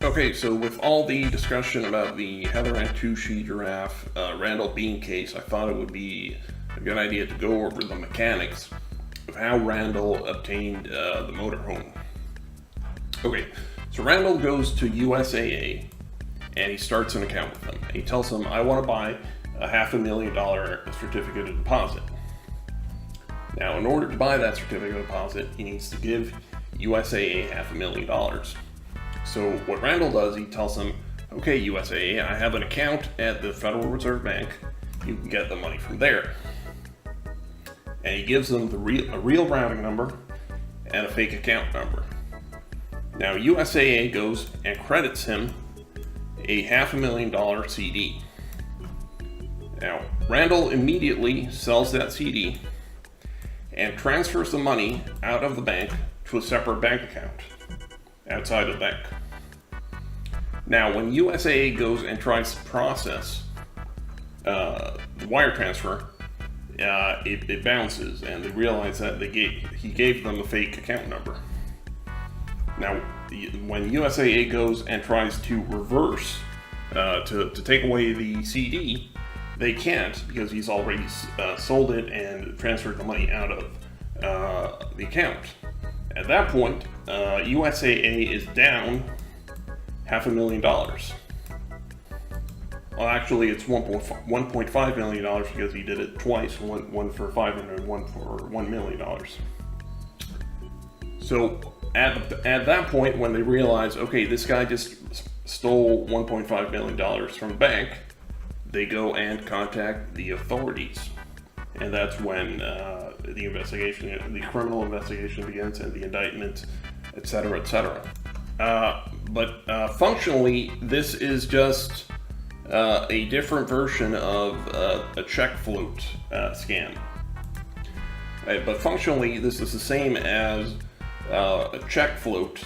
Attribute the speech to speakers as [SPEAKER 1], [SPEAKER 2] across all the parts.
[SPEAKER 1] Okay, so with all the discussion about the Heather and HATJ giraffe Randall bean case, I thought it would be a good idea to go over the mechanics of how Randall obtained the motorhome. Okay, so Randall goes to USAA and he starts an account with them. He tells them, I want to buy a $500,000 certificate of deposit. Now, in order to buy that certificate of deposit, he needs to give USAA $500,000. So what Randall does, he tells them, okay, USAA, I have an account at the Federal Reserve Bank. You can get the money from there. And he gives them a real routing number and a fake account number. Now, USAA goes and credits him a $500,000 CD. Now, Randall immediately sells that CD and transfers the money out of the bank to a separate bank account outside the bank. Now, when USAA goes and tries to process the wire transfer, it bounces, and they realize that he gave them a fake account number. Now, when USAA goes and tries to reverse, to take away the CD, they can't, because he's already sold it and transferred the money out of the account. At that point, USAA is down $500,000. Well, actually, it's $1.5 million because he did it twice, one for $500,000 and one for $1 million. So at that point, when they realize, okay, this guy just stole $1.5 million from the bank, they go and contact the authorities. And that's when the investigation, the criminal investigation begins, and the indictment, etc., etc. But functionally, this is just a different version of a check float scam. But functionally, this is the same as a check float,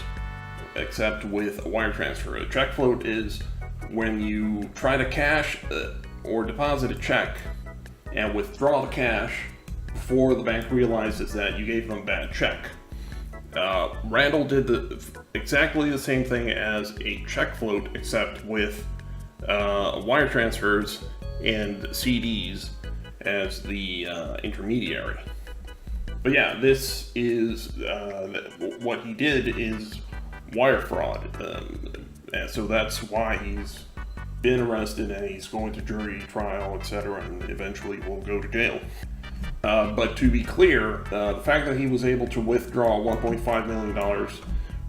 [SPEAKER 1] except with a wire transfer. A check float is when you try to cash or deposit a check and withdraw the cash before the bank realizes that you gave them a bad check. Randall did exactly the same thing as a check float, except with wire transfers and CDs as the intermediary. But yeah, this is what he did is wire fraud, and so that's why he's been arrested and he's going to jury trial, etc., and eventually will go to jail. But to be clear, the fact that he was able to withdraw $1.5 million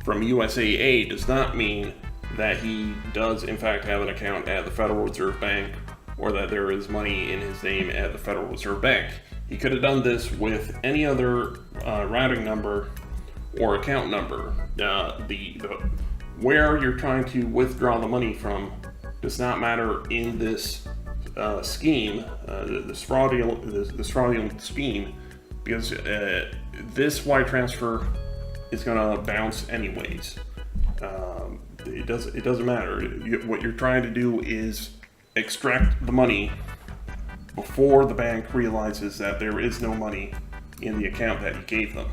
[SPEAKER 1] from USAA does not mean that he does in fact have an account at the Federal Reserve Bank, or that there is money in his name at the Federal Reserve Bank. He could have done this with any other routing number or account number. Where you're trying to withdraw the money from does not matter in this scheme, this fraudulent scheme, because this wire transfer is going to bounce anyways. It doesn't matter. What you're trying to do is extract the money before the bank realizes that there is no money in the account that you gave them.